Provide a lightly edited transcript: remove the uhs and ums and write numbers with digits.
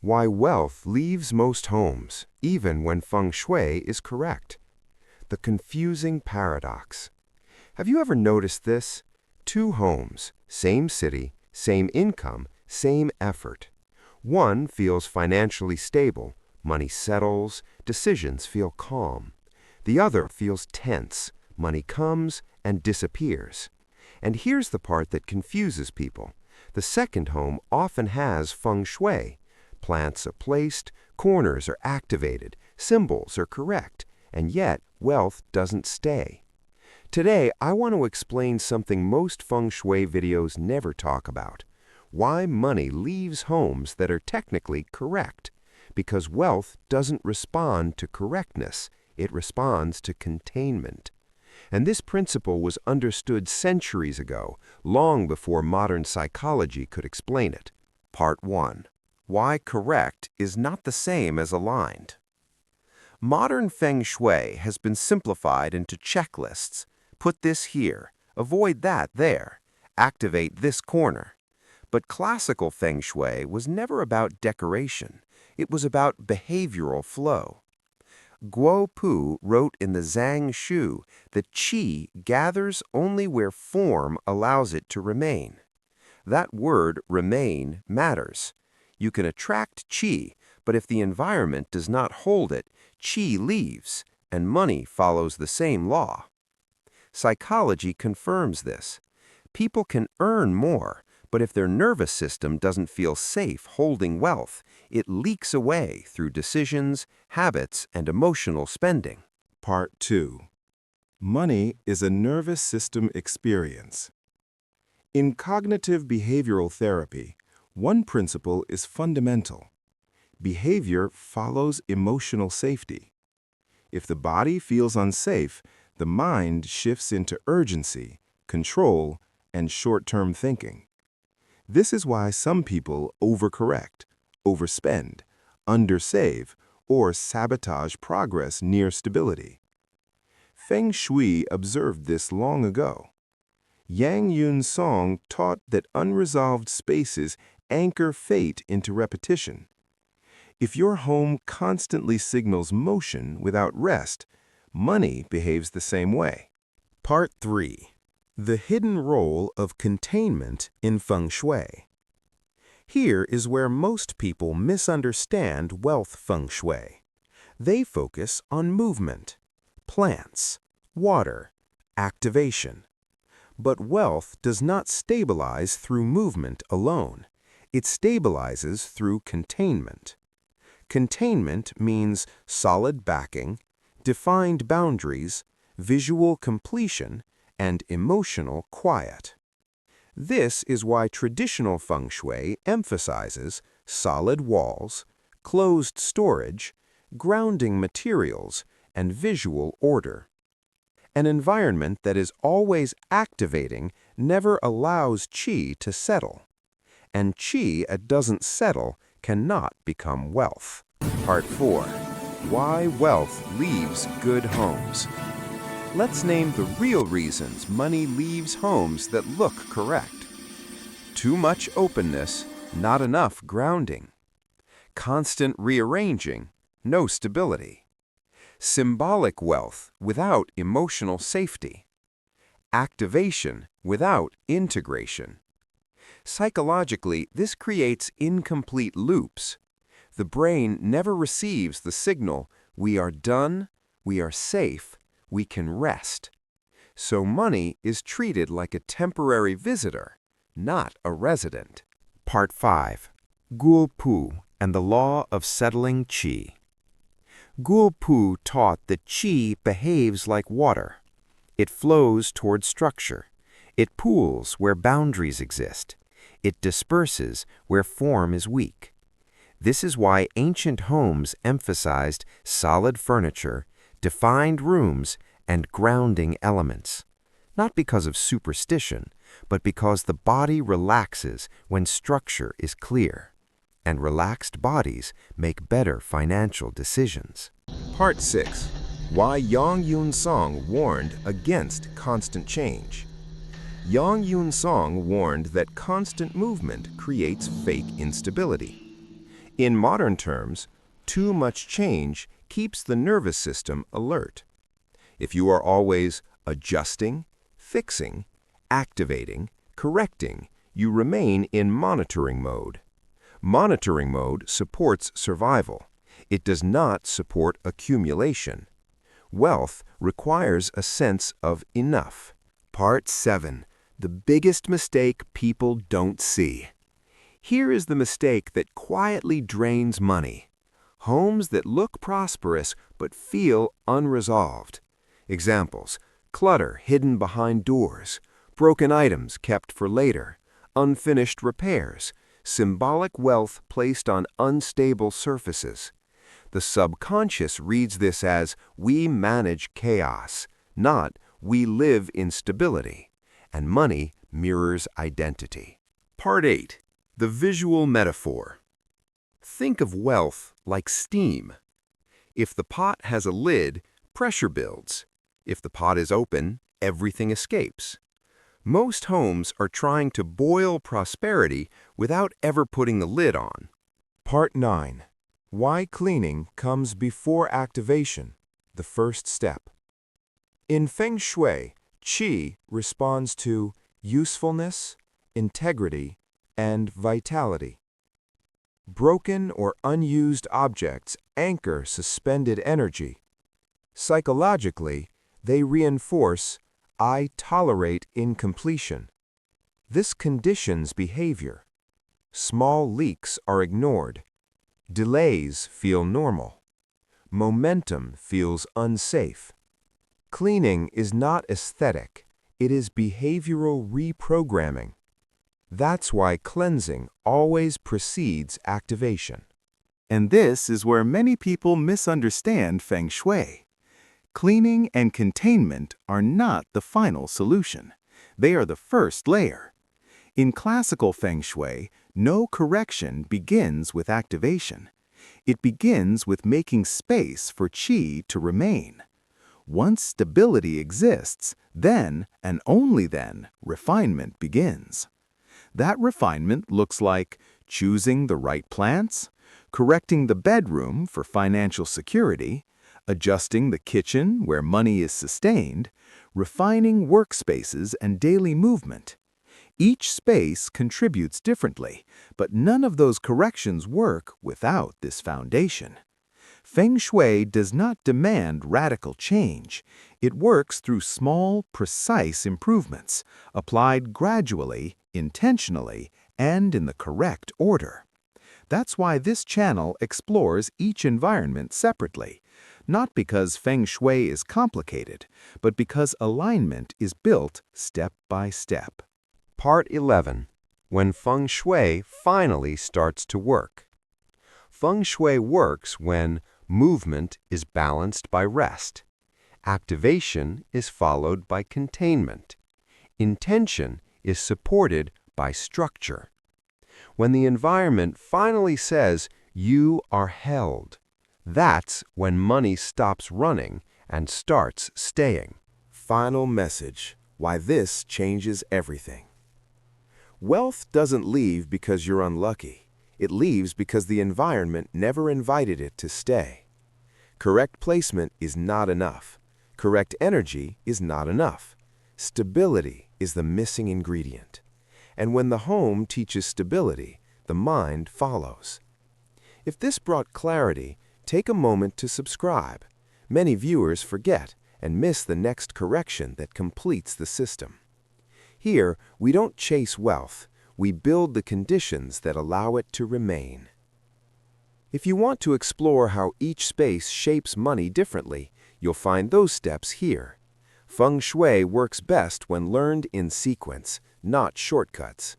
Why wealth leaves most homes, even when Feng Shui is correct. The confusing paradox. Have you ever noticed this? Two homes, same city, same income, same effort. One feels financially stable, money settles, decisions feel calm. The other feels tense, money comes and disappears. And here's the part that confuses people. The second home often has Feng Shui. Plants are placed, corners are activated, symbols are correct, and yet wealth doesn't stay. Today, I want to explain something most Feng Shui videos never talk about. Why money leaves homes that are technically correct. Because wealth doesn't respond to correctness, it responds to containment. And this principle was understood centuries ago, long before modern psychology could explain it. Part 1. Why correct is not the same as aligned. Modern Feng Shui has been simplified into checklists. Put this here, avoid that there, activate this corner. But classical Feng Shui was never about decoration. It was about behavioral flow. Guo Pu wrote in the Zhang Shu that qi gathers only where form allows it to remain. That word, remain, matters. You can attract qi, but if the environment does not hold it, qi leaves, and money follows the same law. Psychology confirms this. People can earn more, but if their nervous system doesn't feel safe holding wealth, it leaks away through decisions, habits, and emotional spending. Part 2. Money is a nervous system experience. In cognitive behavioral therapy, one principle is fundamental. Behavior follows emotional safety. If the body feels unsafe, the mind shifts into urgency, control, and short-term thinking. This is why some people overcorrect, overspend, undersave, or sabotage progress near stability. Feng Shui observed this long ago. Yang Yun Song taught that unresolved spaces anchor fate into repetition. If your home constantly signals motion without rest, money behaves the same way. Part 3. The hidden role of containment in Feng Shui. Here is where most people misunderstand wealth Feng Shui. They focus on movement, plants, water, activation. But wealth does not stabilize through movement alone. It stabilizes through containment. Containment means solid backing, defined boundaries, visual completion, and emotional quiet. This is why traditional Feng Shui emphasizes solid walls, closed storage, grounding materials, and visual order. An environment that is always activating never allows qi to settle. And qi that doesn't settle cannot become wealth. Part 4. Why wealth leaves good homes. Let's name the real reasons money leaves homes that look correct. Too much openness, not enough grounding. Constant rearranging, no stability. Symbolic wealth without emotional safety. Activation without integration. Psychologically, this creates incomplete loops. The brain never receives the signal, we are done, we are safe, we can rest. So money is treated like a temporary visitor, not a resident. Part 5. Guo Pu and the Law of Settling Qi. Guo Pu taught that qi behaves like water. It flows toward structure. It pools where boundaries exist. It disperses where form is weak. This is why ancient homes emphasized solid furniture, defined rooms, and grounding elements. Not because of superstition, but because the body relaxes when structure is clear. And relaxed bodies make better financial decisions. Part 6. Why Yang Yun Song warned against constant change. Yang Yun Song warned that constant movement creates fake instability. In modern terms, too much change keeps the nervous system alert. If you are always adjusting, fixing, activating, correcting, you remain in monitoring mode. Monitoring mode supports survival. It does not support accumulation. Wealth requires a sense of enough. Part 7. The biggest mistake people don't see. Here is the mistake that quietly drains money. Homes that look prosperous but feel unresolved. Examples: clutter hidden behind doors, broken items kept for later, unfinished repairs, symbolic wealth placed on unstable surfaces. The subconscious reads this as we manage chaos, not we live in stability, and money mirrors identity. Part 8. The visual metaphor. Think of wealth like steam. If the pot has a lid, pressure builds. If the pot is open, everything escapes. Most homes are trying to boil prosperity without ever putting the lid on. Part 9. Why cleaning comes before activation, the first step. In Feng Shui, Qi responds to usefulness, integrity, and vitality. Broken or unused objects anchor suspended energy. Psychologically, they reinforce I tolerate incompletion. This conditions behavior. Small leaks are ignored. Delays feel normal. Momentum feels unsafe. Cleaning is not aesthetic, it is behavioral reprogramming. That's why cleansing always precedes activation. And this is where many people misunderstand Feng Shui. Cleaning and containment are not the final solution. They are the first layer. In classical Feng Shui, no correction begins with activation. It begins with making space for Qi to remain. Once stability exists, then, and only then, refinement begins. That refinement looks like choosing the right plants, correcting the bedroom for financial security, adjusting the kitchen where money is sustained, refining workspaces and daily movement. Each space contributes differently, but none of those corrections work without this foundation. Feng Shui does not demand radical change. It works through small, precise improvements, applied gradually, intentionally, and in the correct order. That's why this channel explores each environment separately, not because Feng Shui is complicated, but because alignment is built step by step. Part 11. When Feng Shui finally starts to work. Feng Shui works when movement is balanced by rest. Activation is followed by containment. Intention is supported by structure. When the environment finally says, you are held, that's when money stops running and starts staying. Final message: why this changes everything. Wealth doesn't leave because you're unlucky. It leaves because the environment never invited it to stay. Correct placement is not enough. Correct energy is not enough. Stability is the missing ingredient. And when the home teaches stability, the mind follows. If this brought clarity, take a moment to subscribe. Many viewers forget and miss the next correction that completes the system. Here, we don't chase wealth. We build the conditions that allow it to remain. If you want to explore how each space shapes money differently, you'll find those steps here. Feng Shui works best when learned in sequence, not shortcuts.